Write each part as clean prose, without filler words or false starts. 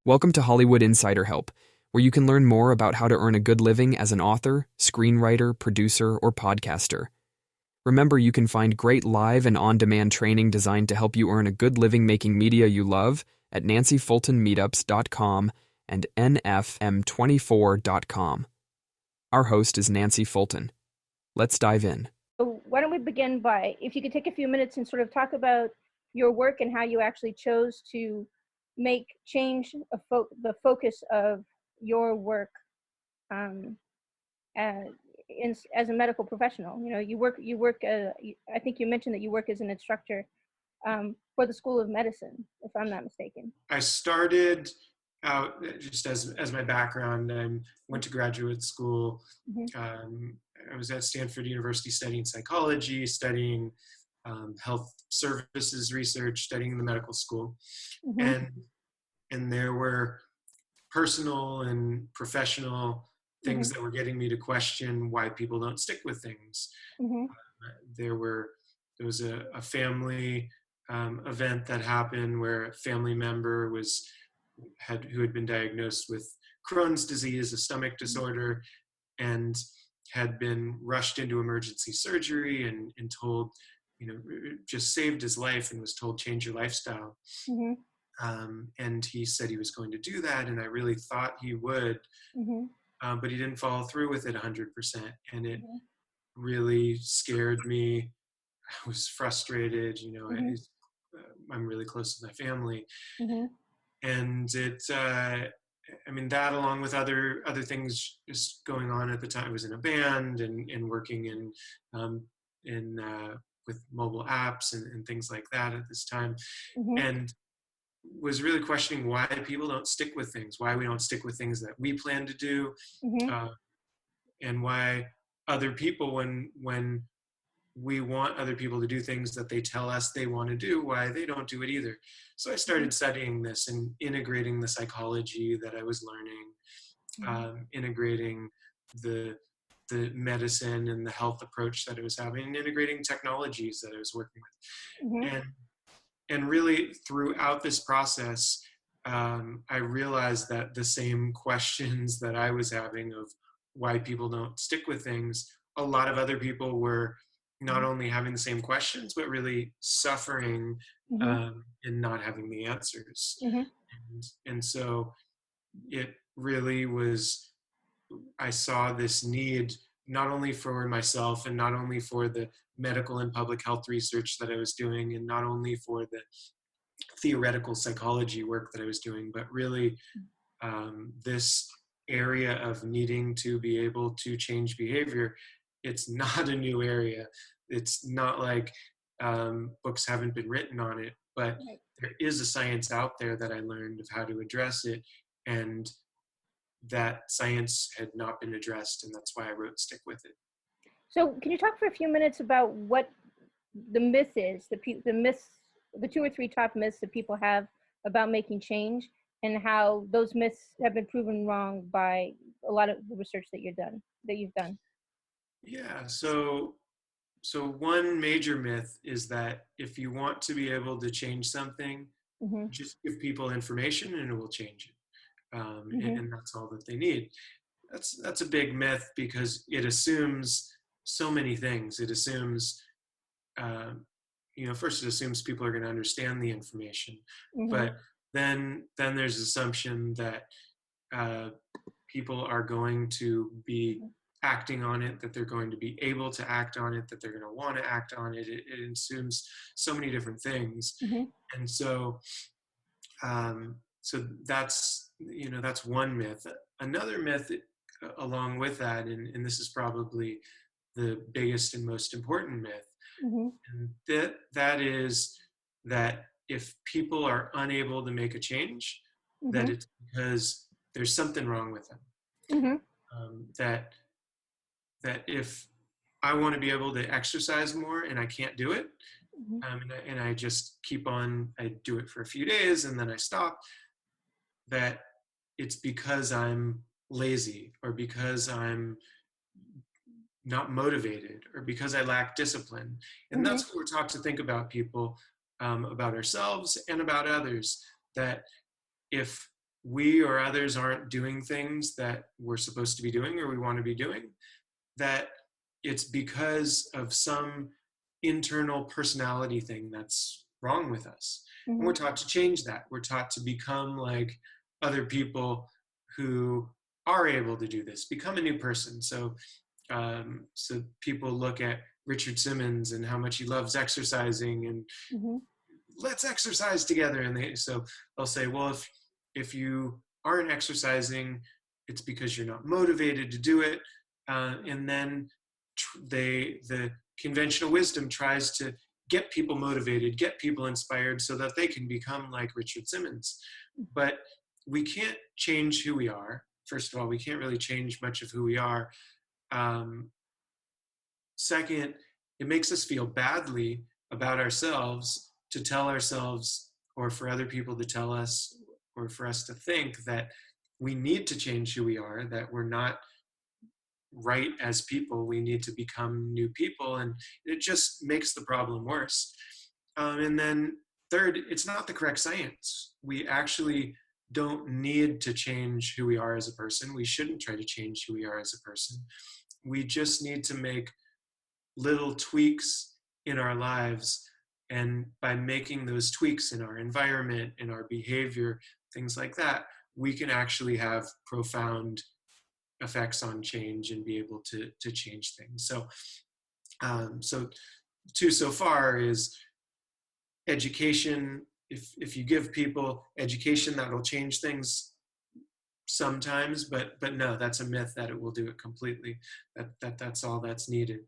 Welcome to Hollywood Insider Help, where you can learn more about how to earn a good living as an author, screenwriter, producer, or podcaster. Remember, you can find great live and on-demand training designed to help you earn a good living making media you love at nancyfultonmeetups.com and nfm24.com. Our host is Nancy Fulton. Let's dive in. So why don't we begin by, if you could take a few minutes and sort of talk about your work and how you actually chose to make change the focus of your work as a medical professional. You know, you work. I think you mentioned that you work as an instructor for the School of Medicine, if I'm not mistaken. I started out just as my background. I went to graduate school. I was at Stanford University studying psychology, studying health services research, studying in the medical school. And there were personal and professional things that were getting me to question why people don't stick with things. There was a family event that happened where a family member who had been diagnosed with Crohn's disease, a stomach disorder, and had been rushed into emergency surgery and told, just saved his life, and was told, change your lifestyle. And he said he was going to do that, and I really thought he would, but he didn't follow through with it 100%, and it really scared me. I was frustrated, I'm really close to my family. And it, that along with other things just going on at the time. I was in a band and working with mobile apps and things like that at this time. And was really questioning why people don't stick with things, why we don't stick with things that we plan to do, and why other people, when we want other people to do things that they tell us they want to do, why they don't do it either. So I started studying this and integrating the psychology that I was learning, integrating the medicine and the health approach that I was having, and integrating technologies that I was working with. And really throughout this process, I realized that the same questions that I was having of why people don't stick with things, a lot of other people were not only having the same questions, but really suffering and not having the answers. And so it really was, I saw this need not only for myself and not only for the medical and public health research that I was doing, and not only for the theoretical psychology work that I was doing, but really this area of needing to be able to change behavior. It's not a new area. It's not like books haven't been written on it, but there is a science out there that I learned of how to address it, and that science had not been addressed, and that's why I wrote Stick With It. So can you talk for a few minutes about what the myth is, the 2 or 3 top myths that people have about making change, and how those myths have been proven wrong by a lot of the research that you've done? Yeah, so one major myth is that if you want to be able to change something, just give people information and it will change it. And that's all that they need. That's a big myth, because it assumes so many things. It assumes, first it assumes people are going to understand the information, but then there's assumption that people are going to be acting on it, that they're going to be able to act on it, that they're going to want to act on it. It assumes so many different things. And so that's one myth. Another myth along with that, and this is probably the biggest and most important myth, and that is that if people are unable to make a change, that it's because there's something wrong with them. That if I want to be able to exercise more and I can't do it, and I just I do it for a few days and then I stop, that it's because I'm lazy, or because I'm not motivated, or because I lack discipline. And that's what we're taught to think about people, about ourselves and about others, that if we or others aren't doing things that we're supposed to be doing or we want to be doing, that it's because of some internal personality thing that's wrong with us. And we're taught to change that. We're taught to become like other people who are able to do this, become a new person. So so people look at Richard Simmons and how much he loves exercising and let's exercise together. And they'll say, well, if you aren't exercising, it's because you're not motivated to do it. And then the conventional wisdom tries to get people motivated, get people inspired so that they can become like Richard Simmons. But we can't change who we are. First of all, we can't really change much of who we are. Second, it makes us feel badly about ourselves to tell ourselves, or for other people to tell us, or for us to think that we need to change who we are, that we're not right as people, we need to become new people, and it just makes the problem worse. And then third, it's not the correct science. We actually don't need to change who we are as a person. We shouldn't try to change who we are as a person. We just need to make little tweaks in our lives, and by making those tweaks in our environment, in our behavior, things like that, we can actually have profound effects on change and be able to change things. So so far is education. If you give people education, that'll change things sometimes, but no, that's a myth that it will do it completely. That's all that's needed.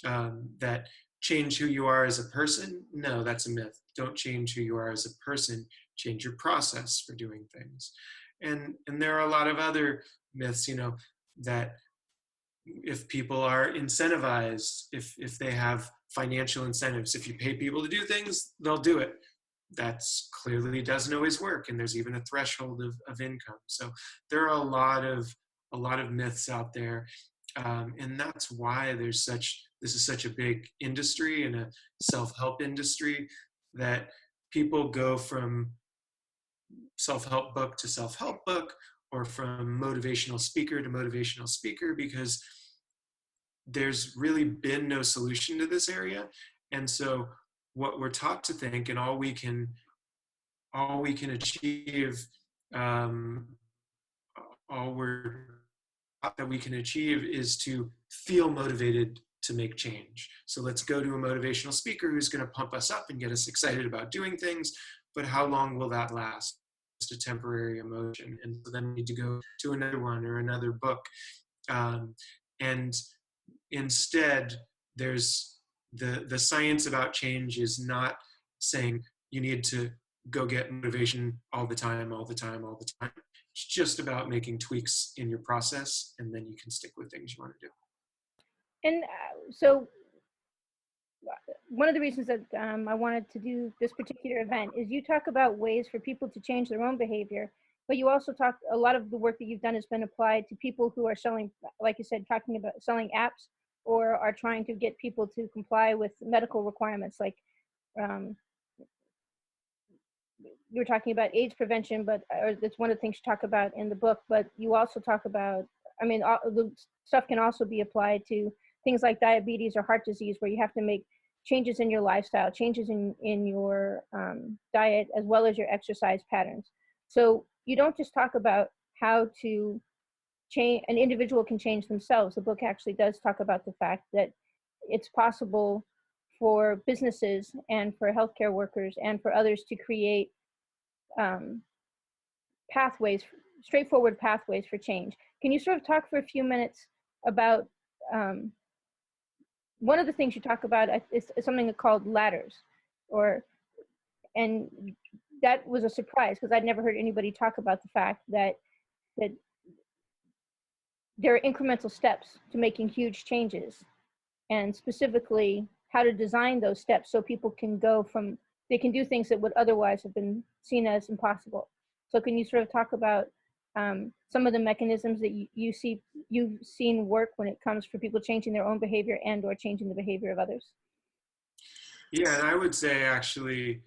That change who you are as a person, no, that's a myth. Don't change who you are as a person, change your process for doing things. And there are a lot of other myths, that if people are incentivized, if they have financial incentives, if you pay people to do things, they'll do it. That's clearly doesn't always work, and there's even a threshold of income. So there are a lot of myths out there, and that's why this is such a big industry and a self-help industry, that people go from self-help book to self-help book, or from motivational speaker to motivational speaker, because there's really been no solution to this area. And so what we're taught to think, and all we can achieve, all we're taught that we can achieve, is to feel motivated to make change. So let's go to a motivational speaker who's going to pump us up and get us excited about doing things, but how long will that last? Just a temporary emotion. And so then we need to go to another one or another book. And instead, there's the science about change is not saying you need to go get motivation all the time. It's just about making tweaks in your process, and then you can stick with things you want to do. And so one of the reasons that I wanted to do this particular event is you talk about ways for people to change their own behavior, but you also talk, a lot of the work that you've done has been applied to people who are selling, like you said, talking about selling apps, or are trying to get people to comply with medical requirements. Like you were talking about AIDS prevention, but that's one of the things you talk about in the book, but you also talk about, the stuff can also be applied to things like diabetes or heart disease, where you have to make changes in your lifestyle, changes in your diet, as well as your exercise patterns. So you don't just talk about how to change, an individual can change themselves. The book actually does talk about the fact that it's possible for businesses and for healthcare workers and for others to create pathways, straightforward pathways for change. Can you sort of talk for a few minutes about one of the things you talk about is something called ladders, and that was a surprise because I'd never heard anybody talk about the fact that there are incremental steps to making huge changes, and specifically how to design those steps so people can they can do things that would otherwise have been seen as impossible. So can you sort of talk about some of the mechanisms that you've seen work when it comes for people changing their own behavior and or changing the behavior of others? Yeah, and I would say actually,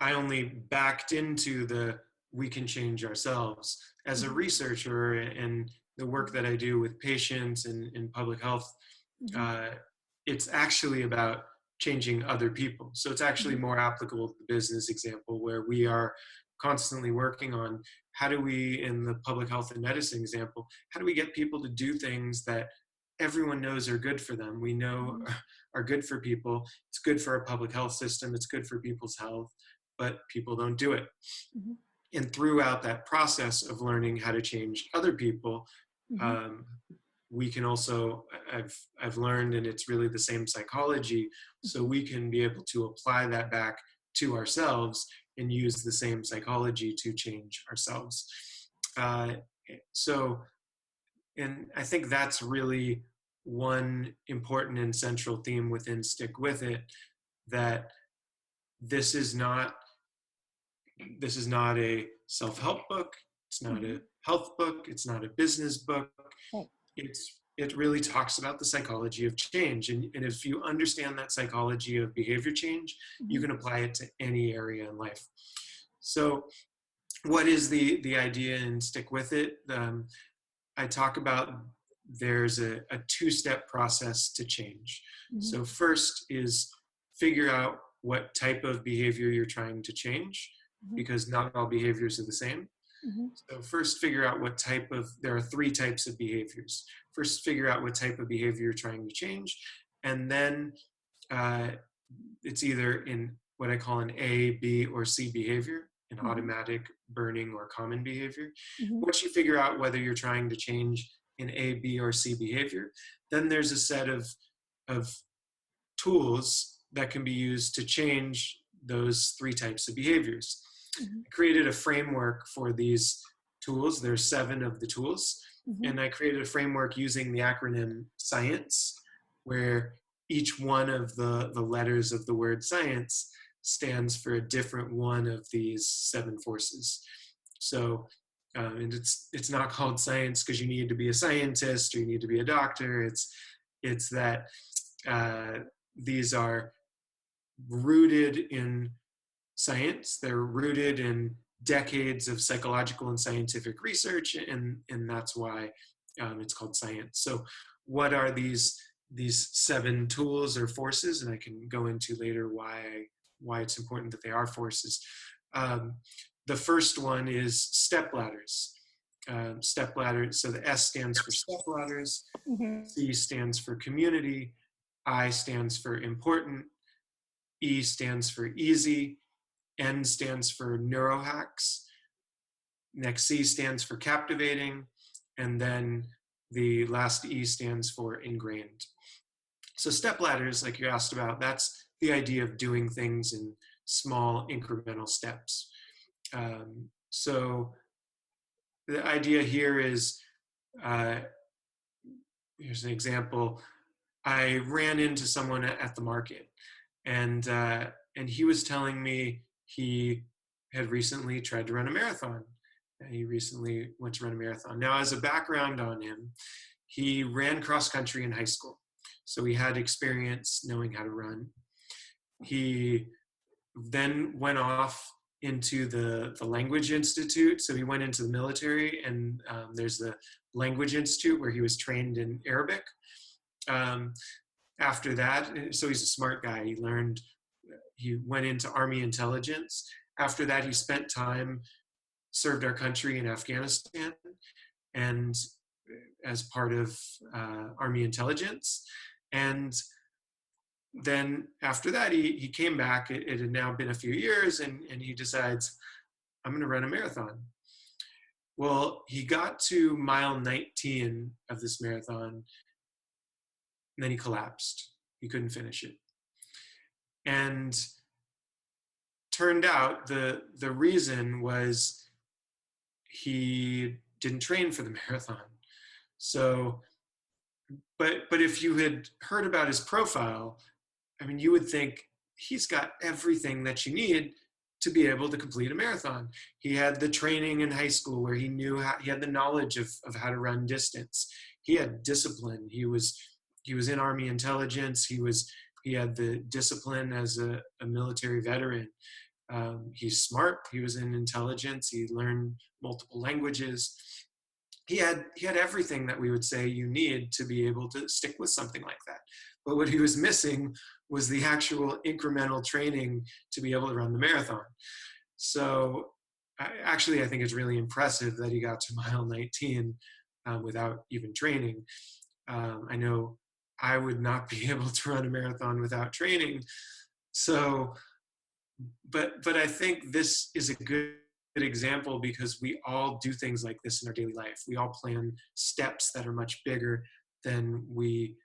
I only backed into the we can change ourselves. As a researcher and the work that I do with patients and in public health, it's actually about changing other people. So it's actually more applicable to the business example, where we are constantly working on how do we, in the public health and medicine example, how do we get people to do things that everyone knows are good for them, we know are good for people, it's good for our public health system, it's good for people's health, but people don't do it. And throughout that process of learning how to change other people, we can also, I've learned, and it's really the same psychology, so we can be able to apply that back to ourselves and use the same psychology to change ourselves. And I think that's really one important and central theme within Stick With It, that this is not a self-help book, it's not a health book, it's not a business book. It really talks about the psychology of change. And if you understand that psychology of behavior change, you can apply it to any area in life. So what is the idea in Stick With It? I talk about there's a two-step process to change. So first is figure out what type of behavior you're trying to change, because not all behaviors are the same. So first figure out what type of, there are 3 types of behaviors. First figure out what type of behavior you're trying to change, and then it's either in what I call an A, B, or C behavior, an automatic, burning, or common behavior. Once you figure out whether you're trying to change an A, B, or C behavior, then there's a set of tools that can be used to change those 3 types of behaviors. I created a framework for these tools. There's 7 of the tools. And I created a framework using the acronym SCIENCE, where each one of the letters of the word science stands for a different one of these 7 forces. So, and it's not called science because you need to be a scientist or you need to be a doctor. It's that these are rooted in science. They're rooted in decades of psychological and scientific research, and that's why it's called science. So what are these 7 tools or forces? And I can go into later why it's important that they are forces. The first one is step ladders. Step ladders, so the S stands for step ladders, C stands for community, I stands for important, E stands for easy, N stands for neurohacks, next C stands for captivating, and then the last E stands for ingrained. So step ladders, like you asked about, that's the idea of doing things in small incremental steps. So the idea here is, here's an example. I ran into someone at the market, and he was telling me he had recently tried to run a marathon. He recently went to run a marathon. Now, as a background on him, he ran cross country in high school, so he had experience knowing how to run. He then went off into the Language Institute. So he went into the military, and there's the Language Institute where he was trained in Arabic. After that, so he's a smart guy. He went into Army intelligence. After that, he spent time, served our country in Afghanistan, and as part of Army intelligence. And then after that, he came back. It had now been a few years, and he decides, I'm going to run a marathon. Well, he got to mile 19 of this marathon, and then he collapsed. He couldn't finish it. And turned out the reason was he didn't train for the marathon. So, but if you had heard about his profile, I mean, you would think he's got everything that you need to be able to complete a marathon. He had the training in high school where he knew he had the knowledge of how to run distance. He had discipline. He was in Army intelligence. He had the discipline as a military veteran. He's smart. He was in intelligence. He learned multiple languages. He had everything that we would say you need to be able to stick with something like that. But what he was missing was the actual incremental training to be able to run the marathon. So I think it's really impressive that he got to mile 19 without even training. I know I would not be able to run a marathon without training. So, but I think this is a good example because we all do things like this in our daily life. We all plan steps that are much bigger than we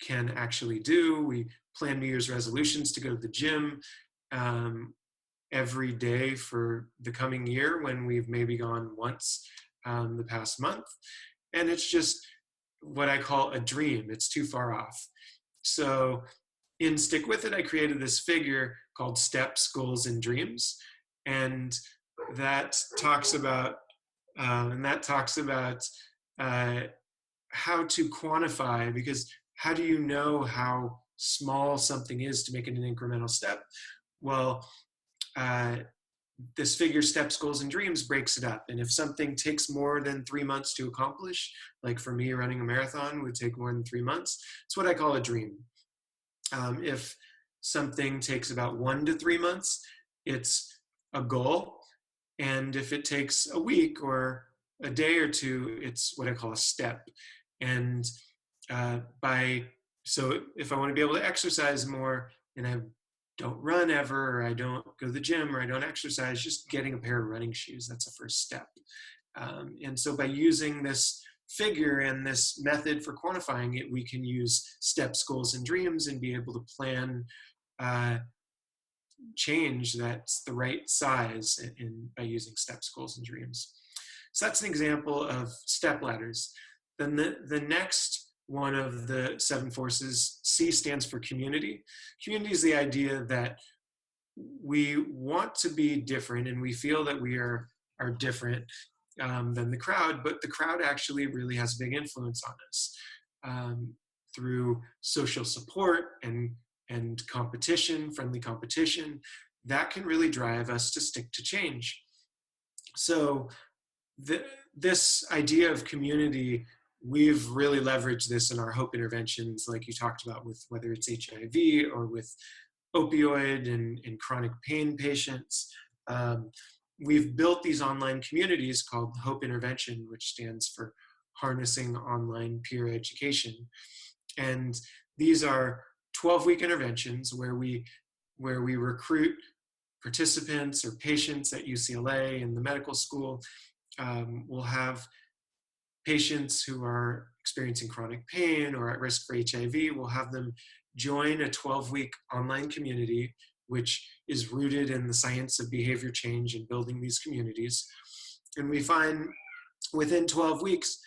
can actually do. We plan New Year's resolutions to go to the gym every day for the coming year when we've maybe gone once the past month. And it's just what I call a dream. It's too far off. So in Stick With It, I created this figure called Steps, Goals, and Dreams. And that talks about how to quantify, because how do you know how small something is to make it an incremental step? Well, this figure, Steps, Goals, and Dreams, breaks it up. And if something takes more than 3 months to accomplish, like for me, running a marathon would take more than 3 months, it's what I call a dream. If something takes about 1 to 3 months, it's a goal. And if it takes a week or a day or two, it's what I call a step. And so if I want to be able to exercise more and I don't run ever, or I don't go to the gym, or I don't exercise, just getting a pair of running shoes, that's a first step. And so by using this figure and this method for quantifying it, we can use steps, goals, and dreams and be able to plan change that's the right size by using steps, goals, and dreams. So that's an example of step ladders. Then the next one of the 7 forces, C, stands for community. Community is the idea that we want to be different and we feel that we are different than the crowd, but the crowd actually really has a big influence on us through social support and competition, friendly competition, that can really drive us to stick to change. So this idea of community, we've really leveraged this in our HOPE interventions, like you talked about, with whether it's HIV or with opioid and chronic pain patients. We've built these online communities called HOPE Intervention, which stands for Harnessing Online Peer Education. And these are 12-week interventions where we recruit participants or patients at UCLA and the medical school. We'll have patients who are experiencing chronic pain or at risk for HIV. We'll have them join a 12-week online community, which is rooted in the science of behavior change and building these communities. And we find within 12 weeks,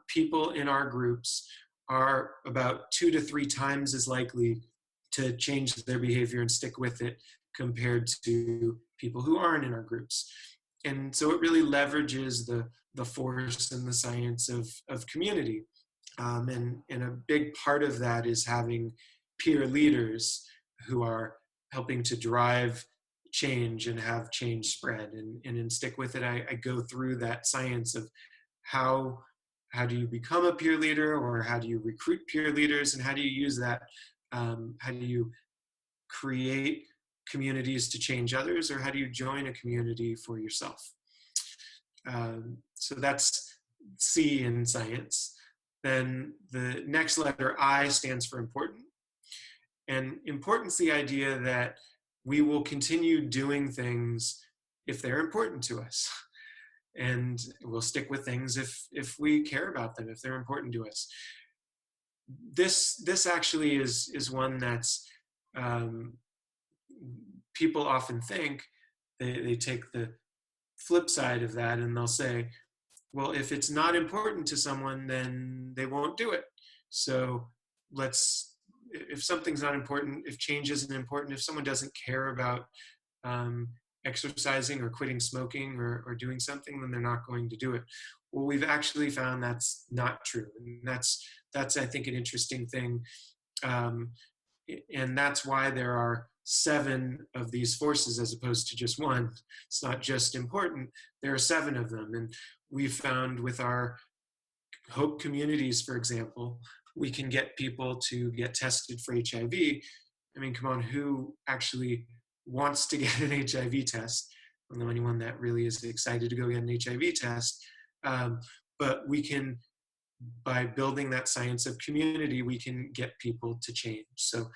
people in our groups are about 2 to 3 times as likely to change their behavior and stick with it compared to people who aren't in our groups. And so it really leverages the force and the science of community. And a big part of that is having peer leaders who are helping to drive change and have change spread. And in Stick With It, I go through that science of how do you become a peer leader, or how do you recruit peer leaders, and how do you use that? How do you create communities to change others, or how do you join a community for yourself? So that's C in science. Then the next letter, I, stands for important. And important's the idea that we will continue doing things if they're important to us. And we'll stick with things if we care about them, if they're important to us. This actually is one that's people often think, they take the flip side of that and they'll say, well, if it's not important to someone, then they won't do it. So if something's not important, if change isn't important, if someone doesn't care about exercising or quitting smoking or doing something, then they're not going to do it. Well, we've actually found that's not true. And that's I think, an interesting thing. And that's why there are 7 of these forces as opposed to just one. It's not just important, there are 7 of them. And we found with our Hope communities, for example, we can get people to get tested for HIV. I mean, come on, who actually wants to get an HIV test? I don't know anyone that really is excited to go get an HIV test. But we can, by building that science of community, we can get people to change. So,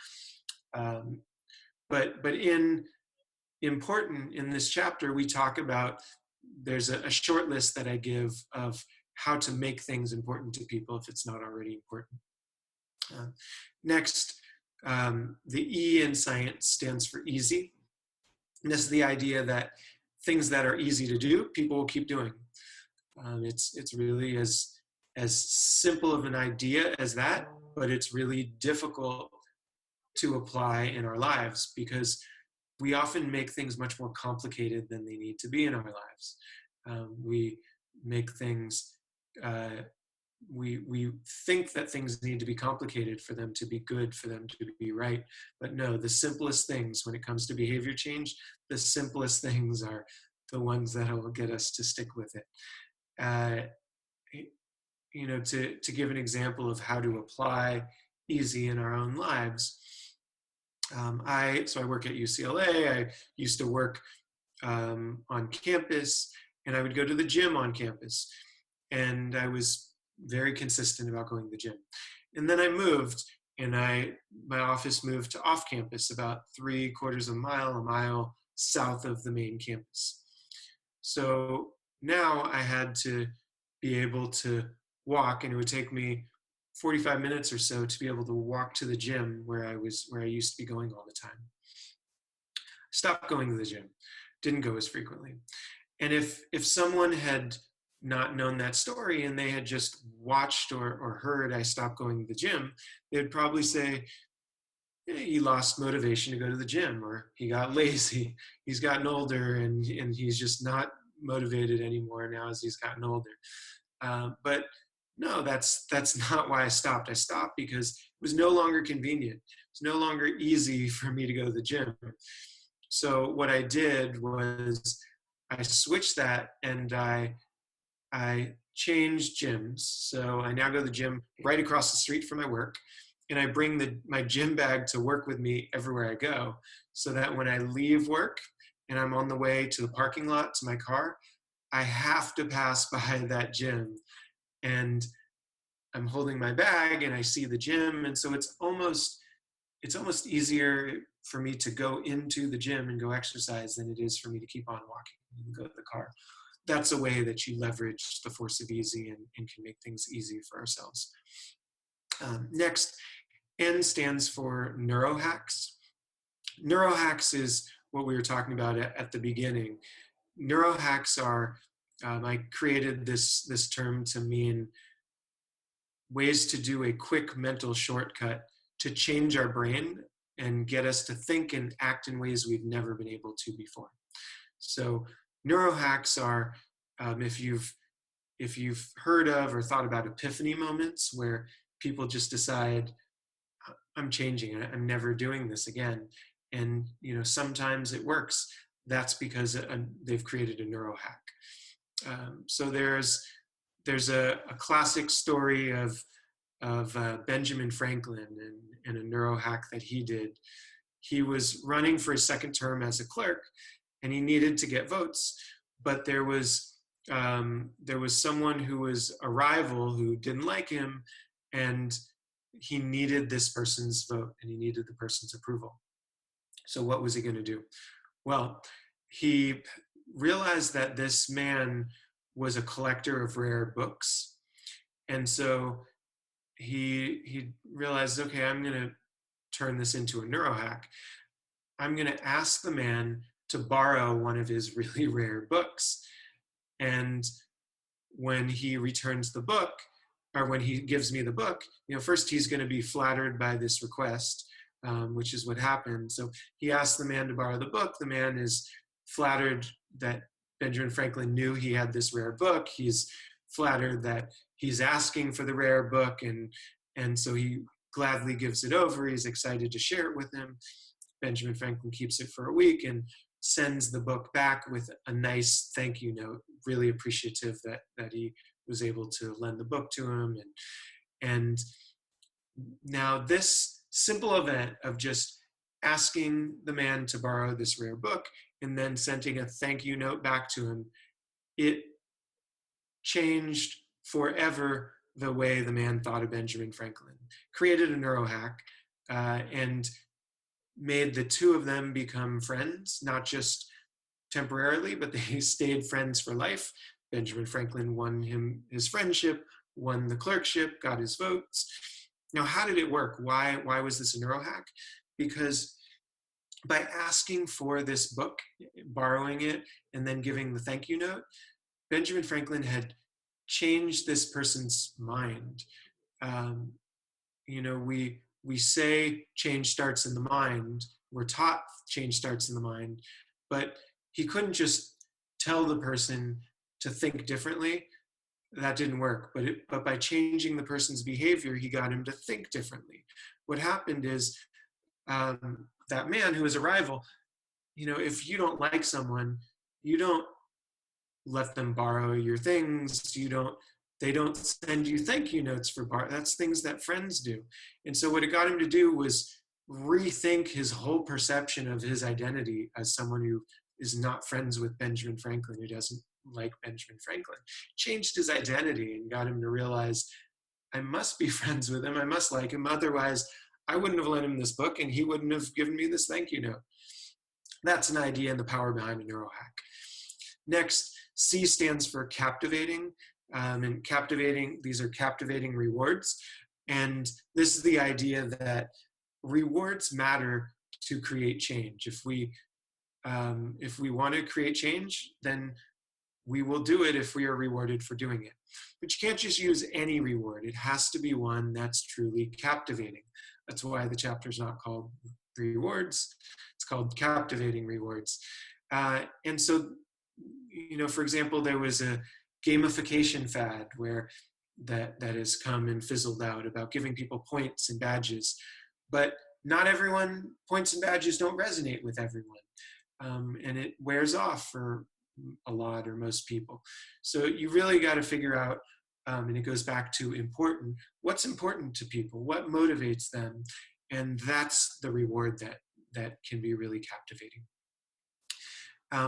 but important in this chapter, we talk about, there's a short list that I give of how to make things important to people if it's not already important. Next, the E in science stands for easy. And this is the idea that things that are easy to do, people will keep doing. It's really as simple of an idea as that, but it's really difficult to apply in our lives because we often make things much more complicated than they need to be in our lives. We make things, we think that things need to be complicated for them to be good, for them to be right. But no, the simplest things when it comes to behavior change, the simplest things are the ones that will get us to stick with it. You know, to give an example of how to apply easy in our own lives, I work at UCLA. I used to work on campus, and I would go to the gym on campus, and I was very consistent about going to the gym. And then I moved, and my office moved to off campus, about 3/4 a mile south of the main campus. So now I had to be able to walk, and it would take me 45 minutes or so to be able to walk to the gym where I used to be going all the time. Stopped going to the gym, didn't go as frequently. And if someone had not known that story and they had just watched or heard I stopped going to the gym, they'd probably say, hey, he lost motivation to go to the gym, or he got lazy, he's gotten older and he's just not motivated anymore now as he's gotten older. But no, that's not why I stopped. I stopped because it was no longer convenient. It's no longer easy for me to go to the gym. So what I did was I switched that, and I changed gyms. So I now go to the gym right across the street from my work, and I bring my gym bag to work with me everywhere I go, so that when I leave work and I'm on the way to the parking lot to my car, I have to pass by that gym. And I'm holding my bag and I see the gym. And so it's almost easier for me to go into the gym and go exercise than it is for me to keep on walking and go to the car. That's a way that you leverage the force of easy and can make things easy for ourselves. Next, N stands for neurohacks. Neurohacks is what we were talking about at the beginning. Neurohacks are, I created this term to mean ways to do a quick mental shortcut to change our brain and get us to think and act in ways we've never been able to before. So neurohacks are, if you've heard of or thought about epiphany moments where people just decide, I'm changing, I'm never doing this again. And sometimes it works. That's because they've created a neurohack. So there's a classic story of Benjamin Franklin and a neurohack that he did. He was running for his second term as a clerk, and he needed to get votes, but there was someone who was a rival who didn't like him, and he needed this person's vote, and he needed the person's approval. So what was he going to do? Well, he realized that this man was a collector of rare books. And so he realized, okay, I'm going to turn this into a neurohack. I'm going to ask the man to borrow one of his really rare books. And when he returns the book, or when he gives me the book, first he's going to be flattered by this request, which is what happened. So he asked the man to borrow the book. The man is flattered that Benjamin Franklin knew he had this rare book. He's flattered that he's asking for the rare book, and so he gladly gives it over. He's excited to share it with him. Benjamin Franklin keeps it for a week and sends the book back with a nice thank you note, really appreciative that he was able to lend the book to him. And now this simple event of just asking the man to borrow this rare book and then sending a thank you note back to him, it changed forever the way the man thought of Benjamin Franklin, created a neurohack, and made the two of them become friends, not just temporarily, but they stayed friends for life. Benjamin Franklin won him his friendship, won the clerkship, got his votes. Now, how did it work? Why was this a neurohack? Because by asking for this book, borrowing it, and then giving the thank you note, Benjamin Franklin had changed this person's mind. We say change starts in the mind. We're taught change starts in the mind, but he couldn't just tell the person to think differently. That didn't work. But by changing the person's behavior, he got him to think differently. What happened is that man who is a rival, if you don't like someone, you don't let them borrow your things. They don't send you thank you notes for that's things that friends do. And so what it got him to do was rethink his whole perception of his identity as someone who is not friends with Benjamin Franklin, who doesn't like Benjamin Franklin. Changed his identity and got him to realize, I must be friends with him, I must like him, otherwise I wouldn't have lent him this book and he wouldn't have given me this thank you note. That's an idea and the power behind a neurohack. Next, C stands for captivating. And captivating, these are captivating rewards. And this is the idea that rewards matter to create change. If we want to create change, then we will do it if we are rewarded for doing it. But you can't just use any reward. It has to be one that's truly captivating. That's why the chapter is not called rewards. It's called captivating rewards. And so, for example, there was a gamification fad where that has come and fizzled out about giving people points and badges. But not everyone, points and badges don't resonate with everyone. And it wears off for a lot or most people. So you really got to figure out, and it goes back to important, what's important to people, what motivates them, and that's the reward that can be really captivating.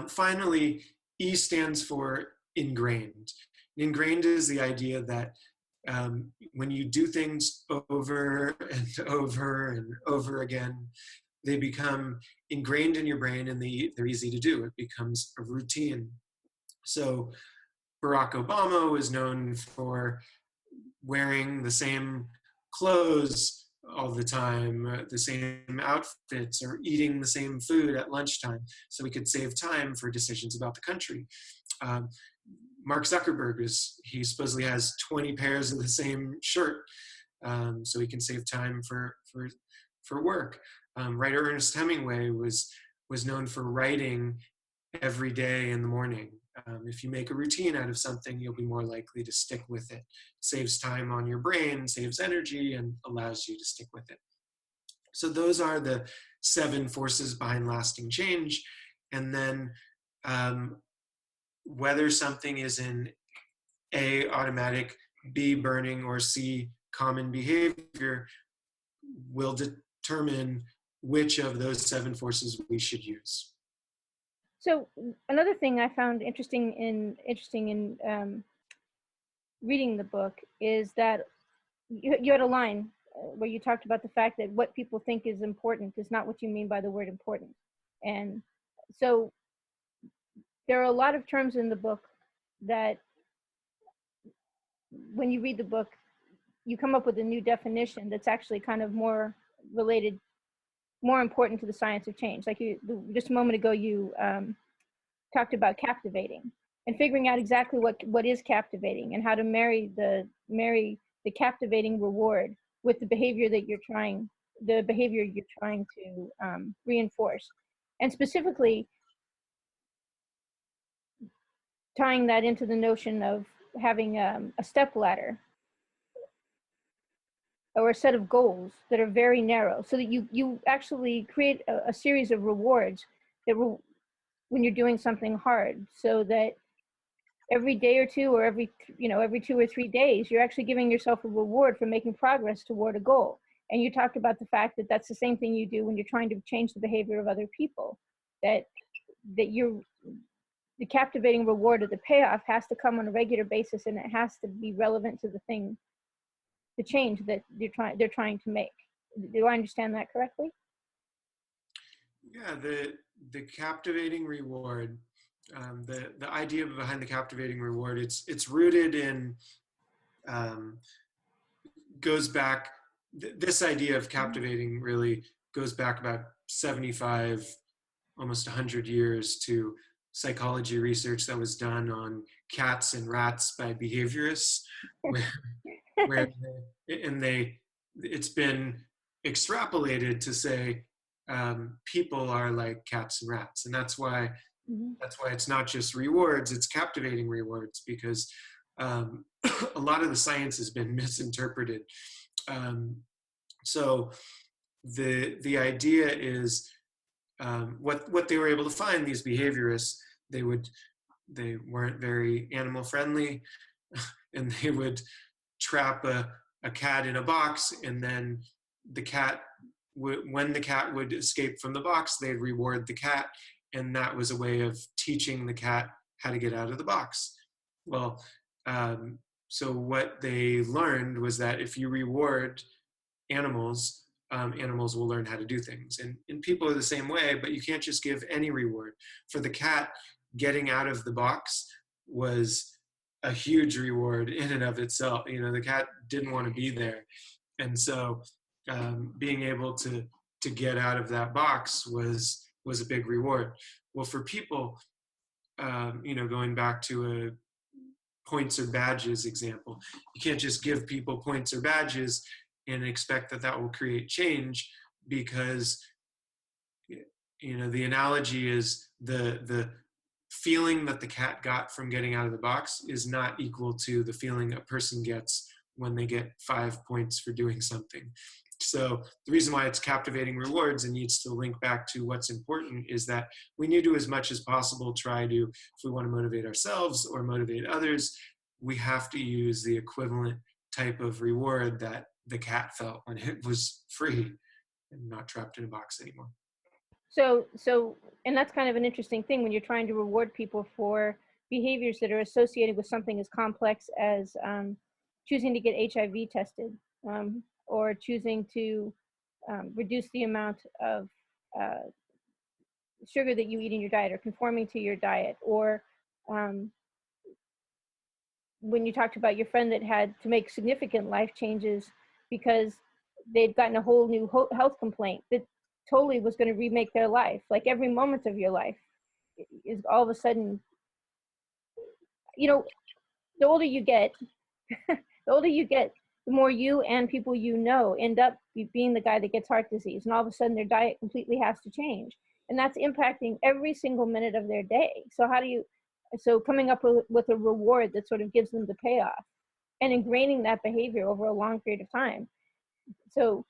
Finally, E stands for ingrained. Ingrained is the idea that when you do things over and over and over again, they become ingrained in your brain and they're easy to do. It becomes a routine. So Barack Obama was known for wearing the same clothes all the time, the same outfits, or eating the same food at lunchtime so we could save time for decisions about the country. Mark Zuckerberg, he supposedly has 20 pairs of the same shirt so he can save time for work. Writer Ernest Hemingway was known for writing every day in the morning. If you make a routine out of something, you'll be more likely to stick with it. It saves time on your brain, saves energy, and allows you to stick with it. So those are the 7 forces behind lasting change. And then whether something is in A, automatic, B, burning, or C, common behavior will determine which of those 7 forces we should use. So another thing I found interesting in reading the book is that you had a line where you talked about the fact that what people think is important is not what you mean by the word important. And so there are a lot of terms in the book that when you read the book, you come up with a new definition that's actually kind of more related, more important to the science of change. Like just a moment ago, you talked about captivating and figuring out exactly what is captivating and how to marry the captivating reward with the behavior you're trying to reinforce, and specifically tying that into the notion of having a step ladder. or a set of goals that are very narrow, so that you actually create a series of rewards that will, when you're doing something hard, so that every day or two, or every 2 or 3 days, you're actually giving yourself a reward for making progress toward a goal. And you talked about the fact that that's the same thing you do when you're trying to change the behavior of other people, that you're, the captivating reward of the payoff has to come on a regular basis, and it has to be relevant to the thing, the change that they're trying to make. Do I understand that correctly? Yeah, the captivating reward, the idea behind the captivating reward, it's rooted in, goes back. This idea of captivating really goes back about 75, almost 100 years, to psychology research that was done on cats and rats by behaviorists, where it's been extrapolated to say people are like cats and rats, and that's why it's not just rewards, it's captivating rewards, because a lot of the science has been misinterpreted. So the idea is, what they were able to find, these behaviorists, they weren't very animal friendly, and they would trap a cat in a box, and then the cat when the cat would escape from the box, they'd reward the cat, and that was a way of teaching the cat how to get out of the box. Well, so what they learned was that if you reward animals, animals will learn how to do things. And people are the same way, but you can't just give any reward. For the cat, getting out of the box was a huge reward in and of itself. The cat didn't want to be there. And so being able to get out of that box was a big reward. Well, for people, going back to a points or badges example, you can't just give people points or badges and expect that will create change, because the analogy is the feeling that the cat got from getting out of the box is not equal to the feeling a person gets when they get 5 points for doing something. So the reason why it's captivating rewards and needs to link back to what's important is that we need to, as much as possible, try to, if we want to motivate ourselves or motivate others, we have to use the equivalent type of reward that the cat felt when it was free and not trapped in a box anymore. So, and that's kind of an interesting thing when you're trying to reward people for behaviors that are associated with something as complex as choosing to get HIV tested, or choosing to reduce the amount of sugar that you eat in your diet, or conforming to your diet, or when you talked about your friend that had to make significant life changes because they'd gotten a whole new health complaint that totally was going to remake their life. Like every moment of your life is all of a sudden, the older you get, the more you and people end up being the guy that gets heart disease, and all of a sudden their diet completely has to change, and that's impacting every single minute of their day. So coming up with a reward that sort of gives them the payoff, and ingraining that behavior over a long period of time. So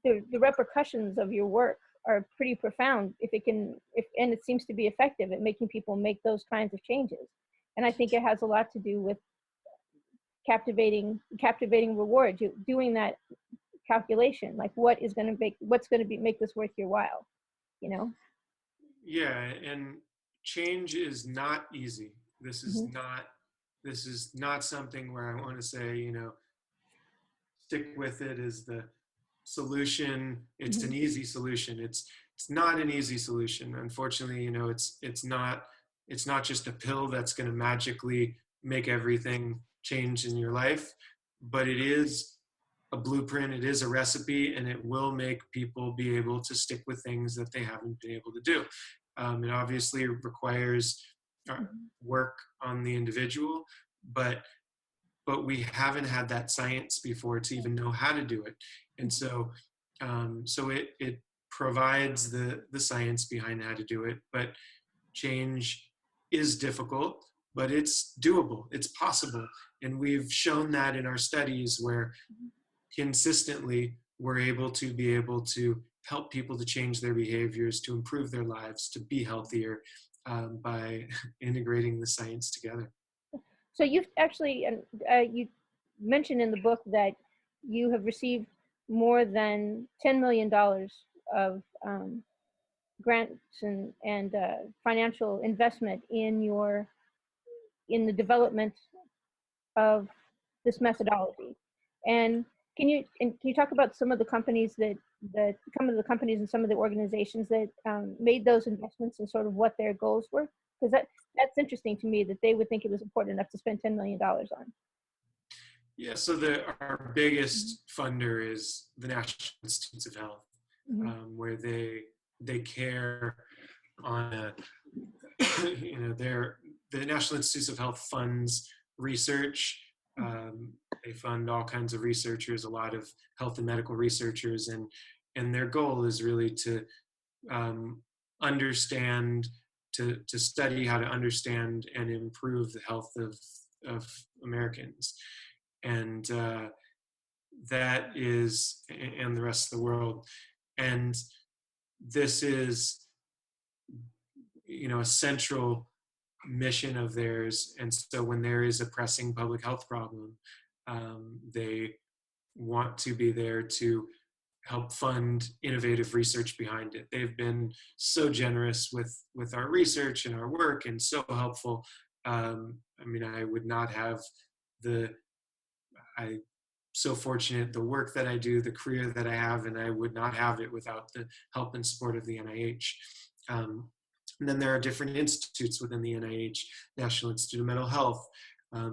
the repercussions of your work are pretty profound and it seems to be effective at making people make those kinds of changes. And I think it has a lot to do with captivating rewards, doing that calculation, like what's going to make this worth your while, Yeah, and change is not easy. This is not something where I want to say, stick with it as the solution. It's an easy solution. It's not an easy solution. Unfortunately, it's not just a pill that's going to magically make everything change in your life, but it is a blueprint, it is a recipe, and it will make people be able to stick with things that they haven't been able to do. It obviously requires work on the individual, but we haven't had that science before to even know how to do it. And so it provides the science behind how to do it, but change is difficult, but it's doable, it's possible. And we've shown that in our studies where consistently we're able to help people to change their behaviors, to improve their lives, to be healthier by integrating the science together. So you've actually, you mentioned in the book that you have received more than $10 million of grants and financial investment in the development of this methodology. And can you talk about some of the companies some of the companies and some of the organizations that made those investments and sort of what their goals were? Because that's interesting to me that they would think it was important enough to spend $10 million on. Yeah, so our biggest funder is the National Institutes of Health, where they care on the National Institutes of Health funds research. They fund all kinds of researchers, a lot of health and medical researchers, and their goal is really to understand, to study how to understand and improve the health of Americans. And that is, and the rest of the world. And this is, a central mission of theirs. And so when there is a pressing public health problem, they want to be there to help fund innovative research behind it. They've been so generous with our research and our work and so helpful. I would not have I'm so fortunate, the work that I do, the career that I have, and I would not have it without the help and support of the NIH. And then there are different institutes within the NIH, National Institute of Mental Health.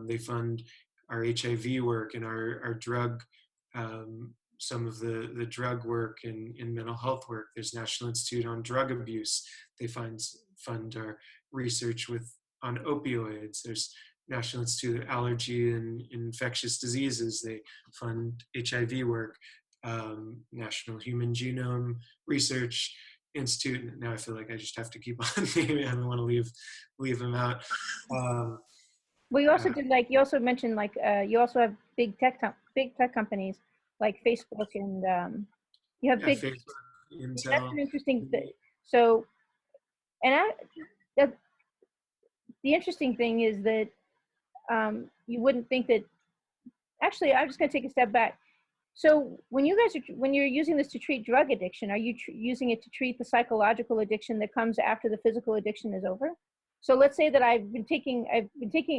They fund our HIV work and our drug, some of the drug work and mental health work. There's National Institute on Drug Abuse. They fund our research on opioids. There's National Institute of Allergy and Infectious Diseases. They fund HIV work. National Human Genome Research Institute. Now I feel like I just have to keep on naming. I don't want to leave them out. Well, you also you also mentioned you also have big tech companies like Facebook and you have big. Facebook, Intel. That's an interesting thing. So, and the interesting thing is that you wouldn't think that. Actually, I'm just going to take a step back. So when you're using this to treat drug addiction, are you using it to treat the psychological addiction that comes after the physical addiction is over? So let's say that I've been taking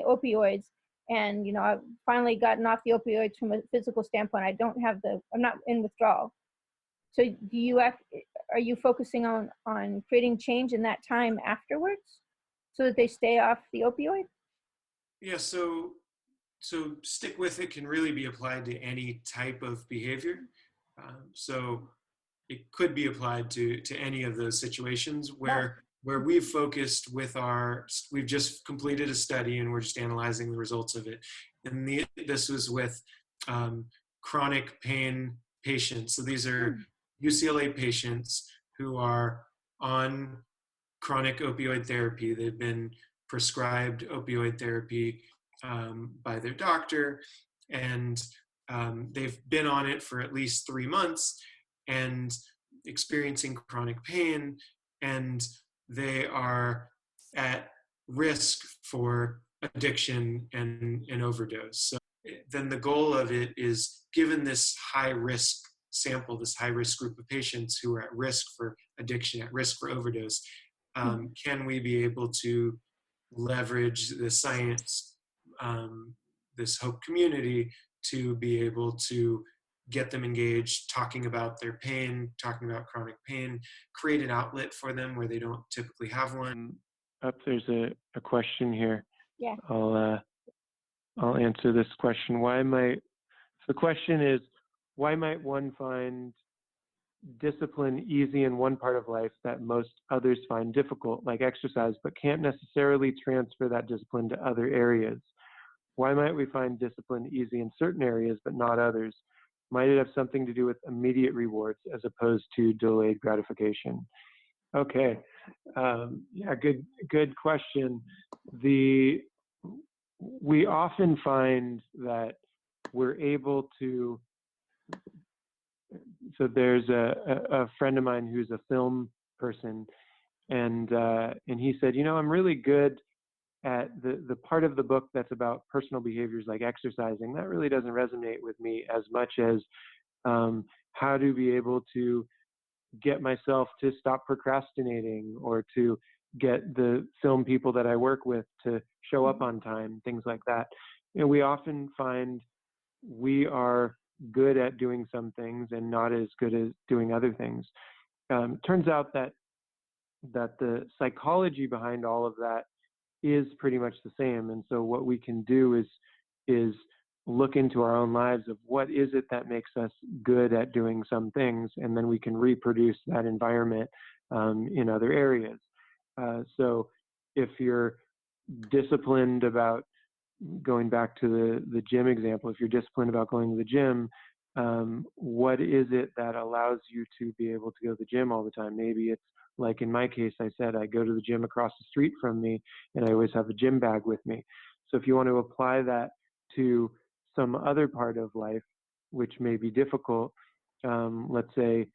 opioids, and I've finally gotten off the opioids from a physical standpoint. I'm not in withdrawal. So are you focusing on creating change in that time afterwards, so that they stay off the opioid? Yeah. So stick with it can really be applied to any type of behavior. So it could be applied to any of those situations where we've focused we've just completed a study and we're just analyzing the results of it. And this was with chronic pain patients. So these are UCLA patients who are on chronic opioid therapy. They've been prescribed opioid therapy by their doctor, and they've been on it for at least 3 months and experiencing chronic pain, and they are at risk for addiction and overdose. So then the goal of it is, given this high risk sample, this high risk group of patients who are at risk for addiction, at risk for overdose, can we be able to leverage the science, this HOPE community, to be able to get them engaged, talking about their pain, talking about chronic pain, create an outlet for them where they don't typically have one. There's a question here. Yeah. I'll answer this question. The question is, why might one find discipline easy in one part of life that most others find difficult, like exercise, but can't necessarily transfer that discipline to other areas? Why might we find discipline easy in certain areas but not others? Might it have something to do with immediate rewards as opposed to delayed gratification? Okay, yeah, good question. We often find that we're able to so there's a friend of mine who's a film person, and he said, I'm really good at the part of the book that's about personal behaviors like exercising. That really doesn't resonate with me as much as how to be able to get myself to stop procrastinating, or to get the film people that I work with to show up on time, things like that. We often find we are good at doing some things and not as good as doing other things. Turns out that the psychology behind all of that is pretty much the same. And so what we can do is look into our own lives of what is it that makes us good at doing some things, and then we can reproduce that environment in other areas. So if you're disciplined about, going back to the gym example, if you're disciplined about going to the gym, what is it that allows you to be able to go to the gym all the time? Maybe it's like in my case, I said I go to the gym across the street from me, and I always have a gym bag with me. So if you want to apply that to some other part of life, which may be difficult, let's say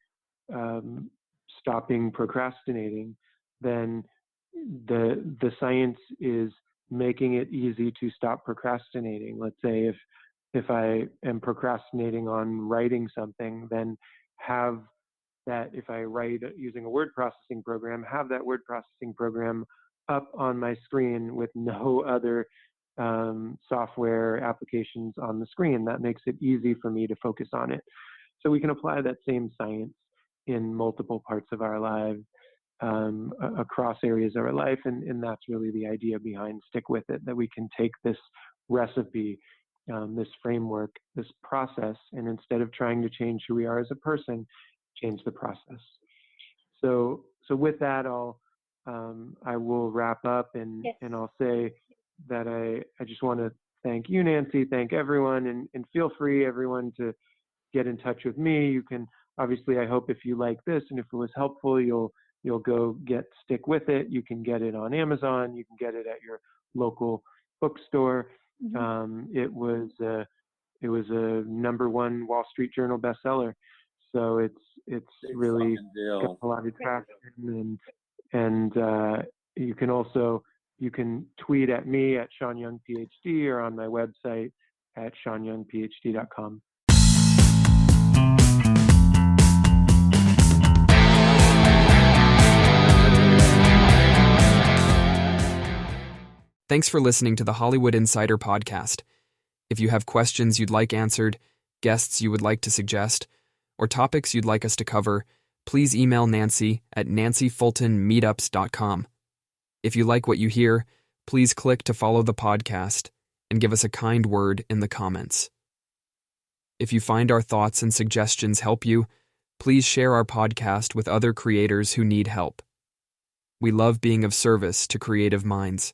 stopping procrastinating, then the science is making it easy to stop procrastinating. Let's say if I am procrastinating on writing something, then have that, if I write using a word processing program, have that word processing program up on my screen with no other software applications on the screen. That makes it easy for me to focus on it. So we can apply that same science in multiple parts of our lives, across areas of our life, and that's really the idea behind Stick With It, that we can take this recipe, this framework, this process, and instead of trying to change who we are as a person, change the process. So with that, I will wrap up, and I'll say that I just want to thank you, Nancy, thank everyone, and feel free, everyone, to get in touch with me. You can, obviously, I hope if you like this and if it was helpful, you'll go get Stick With It. You can get it on Amazon. You can get it at your local bookstore. It was a #1 Wall Street Journal bestseller. So it's really got a lot of traction, and you can tweet at me at Sean Young PhD, or on my website at SeanYoungPhD.com. Thanks for listening to the Hollywood Insider Podcast. If you have questions you'd like answered, guests you would like to suggest, or topics you'd like us to cover, please email Nancy at nancyfultonmeetups.com. If you like what you hear, please click to follow the podcast and give us a kind word in the comments. If you find our thoughts and suggestions help you, please share our podcast with other creators who need help. We love being of service to creative minds.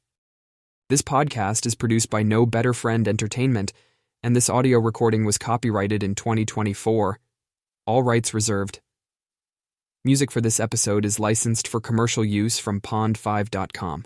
This podcast is produced by No Better Friend Entertainment, and this audio recording was copyrighted in 2024. All rights reserved. Music for this episode is licensed for commercial use from pond5.com.